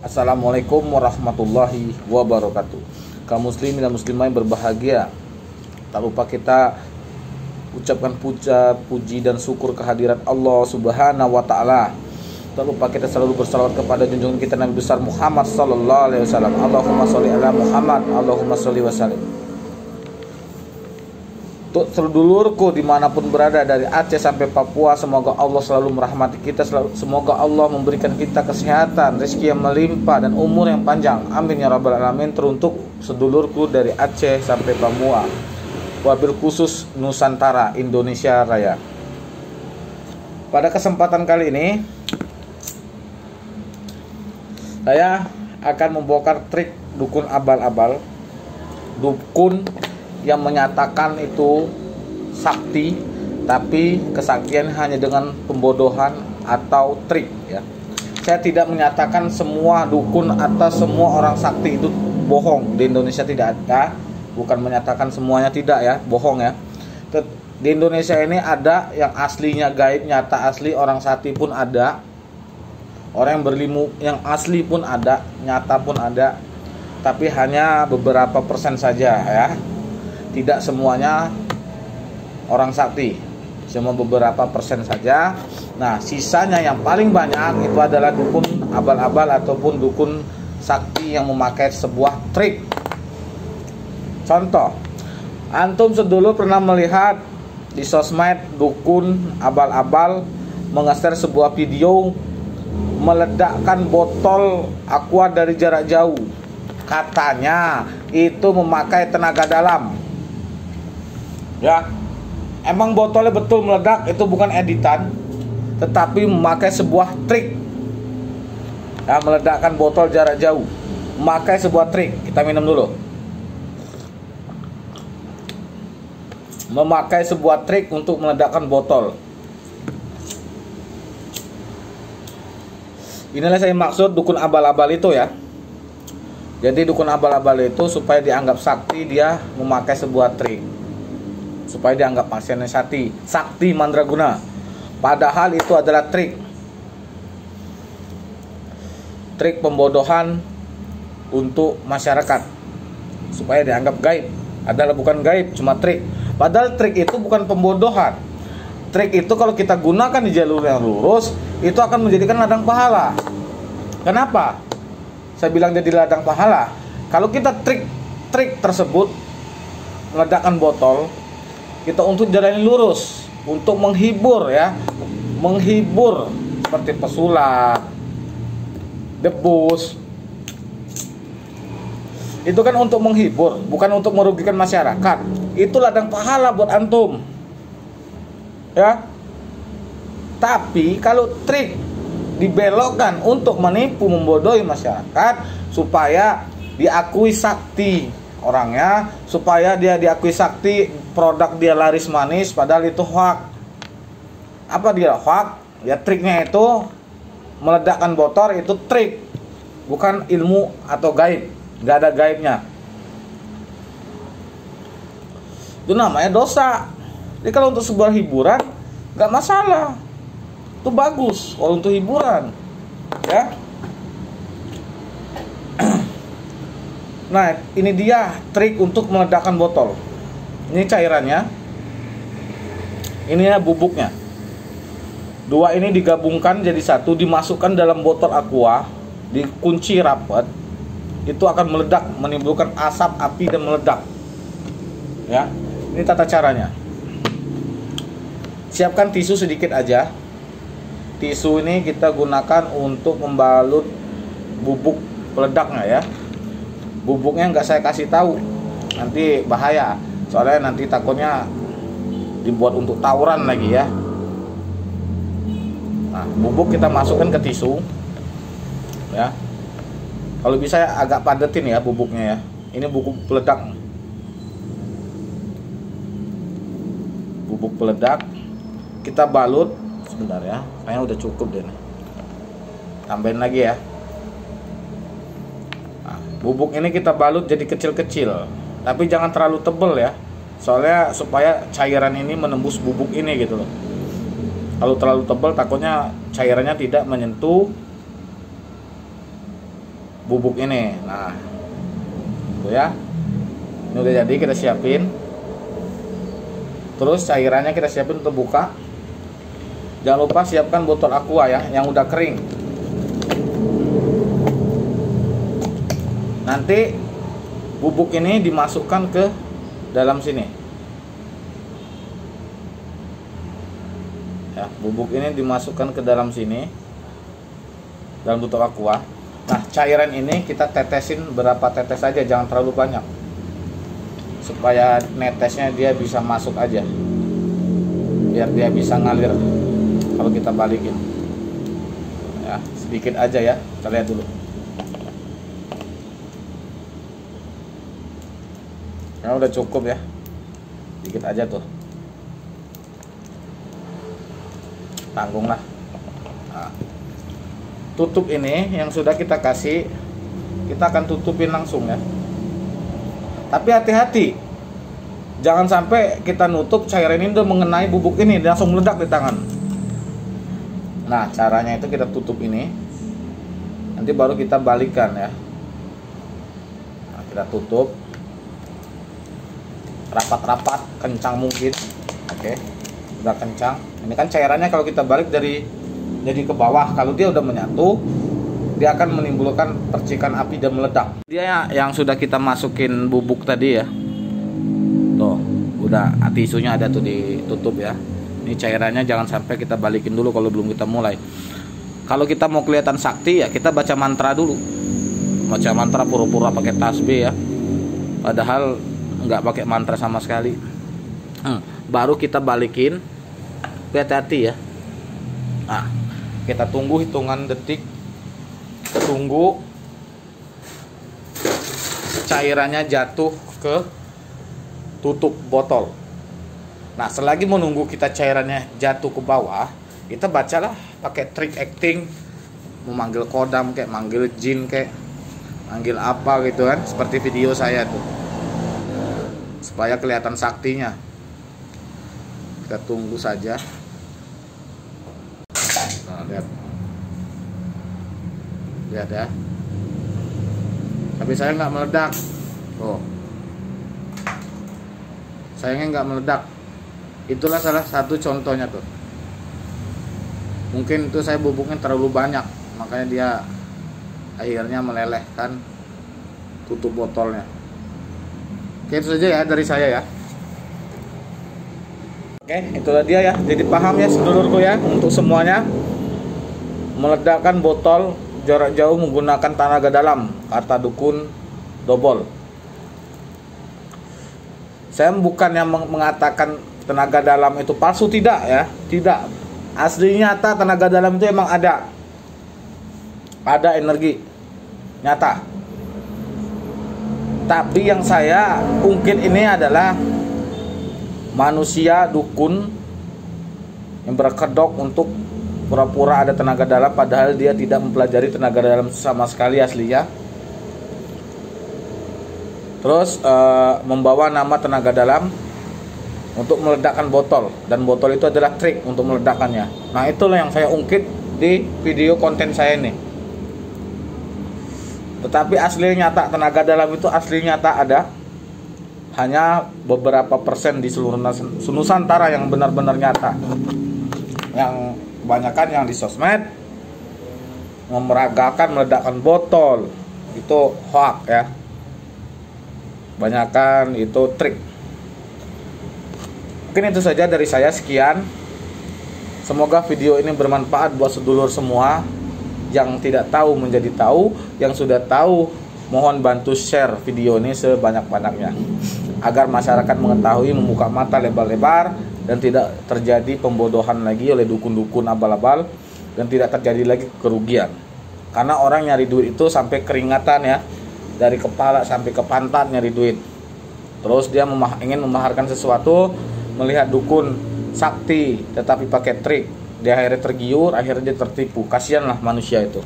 Assalamualaikum warahmatullahi wabarakatuh. Kaum muslimin dan muslimah yang berbahagia, tak lupa kita ucapkan puji dan syukur kehadirat Allah Subhanahu wa taala. Tak lupa kita selalu bersalawat kepada junjungan kita Nabi besar Muhammad sallallahu alaihi wasallam. Allahumma sholli ala Muhammad, Allahumma sholli wa sallim. Untuk sedulurku dimanapun berada dari Aceh sampai Papua, semoga Allah selalu merahmati kita, semoga Allah memberikan kita kesehatan, rezeki yang melimpah dan umur yang panjang. Amin ya rabbal alamin. Teruntuk sedulurku dari Aceh sampai Papua, wabil khusus Nusantara, Indonesia Raya. Pada kesempatan kali ini saya akan membongkar trik dukun abal-abal, dukun yang menyatakan itu sakti, tapi kesaktian hanya dengan pembodohan atau trik ya. Saya tidak menyatakan semua dukun atau semua orang sakti itu bohong. Di Indonesia tidak ada, bukan menyatakan semuanya tidak ya, bohong ya. Di Indonesia ini ada yang aslinya gaib, nyata asli, orang sakti pun ada. Orang yang berlimu yang asli pun ada, nyata pun ada. Tapi hanya beberapa persen saja ya. Tidak semuanya orang sakti, cuma beberapa persen saja. Nah, sisanya yang paling banyak itu adalah dukun abal-abal ataupun dukun sakti yang memakai sebuah trik. Contoh, antum sedulur pernah melihat di sosmed dukun abal-abal menge-share sebuah video meledakkan botol aqua dari jarak jauh. Katanya itu memakai tenaga dalam. Ya, emang botolnya betul meledak, itu bukan editan, tetapi memakai sebuah trik ya, meledakkan botol jarak jauh, memakai sebuah trik. Kita minum dulu. Memakai sebuah trik untuk meledakkan botol. Inilah saya maksud dukun abal-abal itu ya. Jadi dukun abal-abal itu supaya dianggap sakti, dia memakai sebuah trik supaya dianggap pasiennya sakti mandraguna. Padahal itu adalah trik pembodohan untuk masyarakat supaya dianggap gaib. Adalah bukan gaib, cuma trik. Padahal trik itu bukan pembodohan. Trik itu kalau kita gunakan di jalur yang lurus, itu akan menjadikan ladang pahala. Kenapa saya bilang jadi ladang pahala? Kalau kita trik tersebut meledakkan botol, kita untuk jalan lurus, untuk menghibur ya, menghibur seperti pesulap, debus. Itu kan untuk menghibur, bukan untuk merugikan masyarakat. Itu ladang pahala buat antum. Ya. Tapi kalau trik dibelokkan untuk menipu, membodohi masyarakat supaya diakui sakti orangnya, supaya dia diakui sakti, produk dia laris manis, padahal itu hoax. Apa dia hoax? Ya triknya itu meledakkan botol, itu trik, bukan ilmu atau gaib. Nggak ada gaibnya. Itu namanya dosa. Jadi kalau untuk sebuah hiburan nggak masalah, itu bagus kalau untuk hiburan ya. Nah, ini dia trik untuk meledakkan botol. Ini cairannya, ini ya bubuknya. Dua ini digabungkan jadi satu, dimasukkan dalam botol aqua, dikunci rapat. Itu akan meledak, menimbulkan asap, api dan meledak. Ya, ini tata caranya. Siapkan tisu sedikit aja. Tisu ini kita gunakan untuk membalut bubuk peledaknya ya. Bubuknya nggak saya kasih tahu, nanti bahaya. Soalnya nanti takutnya dibuat untuk tawuran lagi ya. Nah, bubuk kita masukkan ke tisu ya. Kalau bisa agak padetin ya bubuknya ya. Ini bubuk peledak. Bubuk peledak kita balut sebentar ya. Kayaknya udah cukup deh nih. Tambahin lagi ya. Nah, bubuk ini kita balut jadi kecil-kecil, tapi jangan terlalu tebel ya. Soalnya supaya cairan ini menembus bubuk ini gitu loh. Kalau terlalu tebal takutnya cairannya tidak menyentuh bubuk ini. Nah, itu ya. Ini udah jadi, kita siapin. Terus cairannya kita siapin untuk buka. Jangan lupa siapkan botol aqua ya, yang udah kering. Nanti bubuk ini dimasukkan ke dalam sini. Ya, bubuk ini dimasukkan ke dalam sini, dalam botol aqua. Nah, cairan ini kita tetesin berapa tetes aja, jangan terlalu banyak, supaya netesnya dia bisa masuk aja, biar dia bisa ngalir kalau kita balikin. Ya, sedikit aja ya, kita lihat dulu. Nah, udah cukup ya, sedikit aja tuh, tanggung lah. Nah, tutup ini yang sudah kita kasih, kita akan tutupin langsung ya. Tapi hati-hati, jangan sampai kita nutup cairan ini udah mengenai bubuk ini langsung meledak di tangan. Nah, caranya itu kita tutup ini, nanti baru kita balikan ya. Nah, kita tutup rapat-rapat, kencang mungkin. Oke, udah kencang. Ini kan cairannya kalau kita balik dari ke bawah, kalau dia udah menyatu, dia akan menimbulkan percikan api dan meledak. Dia yang sudah kita masukin bubuk tadi ya. Tuh, udah tisunya ada tuh, ditutup ya. Ini cairannya jangan sampai kita balikin dulu kalau belum kita mulai. Kalau kita mau kelihatan sakti ya, kita baca mantra dulu. Baca mantra pura-pura pakai tasbih ya. Padahal nggak pakai mantra sama sekali. Baru kita balikin. Hati-hati ya. Nah, kita tunggu hitungan detik. Tunggu cairannya jatuh ke tutup botol. Nah, selagi menunggu kita cairannya jatuh ke bawah, kita bacalah pakai trik acting, memanggil kodam kayak, manggil jin kayak, manggil apa gitu kan, seperti video saya tuh, supaya kelihatan saktinya. Kita tunggu saja. Nah, lihat ya, tapi saya nggak meledak. Oh, sayangnya nggak meledak. Itulah salah satu contohnya tuh. Mungkin itu saya bubuknya terlalu banyak, makanya dia akhirnya melelehkan tutup botolnya. Oke, itu saja ya dari saya ya. Oke, itulah dia ya. Jadi paham ya sedulurku ya, untuk semuanya. Meledakkan botol jarak jauh menggunakan tenaga dalam, kata dukun dobol. Saya bukan yang mengatakan tenaga dalam itu palsu, tidak ya, tidak. Asli nyata tenaga dalam itu emang ada energi nyata. Tapi yang saya ungkit ini adalah manusia dukun yang berkedok untuk pura-pura ada tenaga dalam, padahal dia tidak mempelajari tenaga dalam sama sekali aslinya. Terus membawa nama tenaga dalam untuk meledakkan botol, dan botol itu adalah trik untuk meledakannya. Nah, itulah yang saya ungkit di video konten saya ini. Tetapi asli nyata tenaga dalam itu asli nyata ada, hanya beberapa persen di seluruh Nusantara yang benar-benar nyata. Yang kebanyakan yang di sosmed memeragakan meledakkan botol itu hoax ya. Banyakan itu trik. Mungkin itu saja dari saya, sekian. Semoga video ini bermanfaat buat sedulur semua. Yang tidak tahu menjadi tahu, yang sudah tahu mohon bantu share video ini sebanyak-banyaknya, agar masyarakat mengetahui, membuka mata lebar-lebar, dan tidak terjadi pembodohan lagi oleh dukun-dukun abal-abal, dan tidak terjadi lagi kerugian. Karena orang nyari duit itu sampai keringatan ya, dari kepala sampai ke pantat nyari duit. Terus dia ingin memaharkan sesuatu, melihat dukun sakti tetapi pakai trik, dia akhirnya tergiur, akhirnya dia tertipu. Kasianlah manusia itu.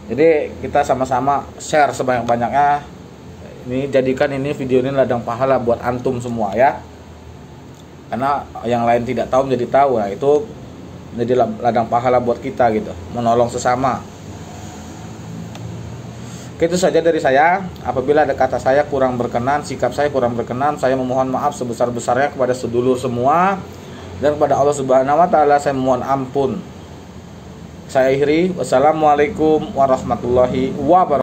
Jadi kita sama-sama share sebanyak-banyaknya. Ini jadikan ini video ini ladang pahala buat antum semua ya. Karena yang lain tidak tahu menjadi tahu. Nah, itu menjadi ladang pahala buat kita gitu, menolong sesama. Itu saja dari saya. Apabila ada kata saya kurang berkenan, sikap saya kurang berkenan, saya memohon maaf sebesar-besarnya kepada sedulur semua, dan kepada Allah Subhanahu wa taala saya mohon ampun. Saya akhiri, wassalamualaikum warahmatullahi wabarakatuh.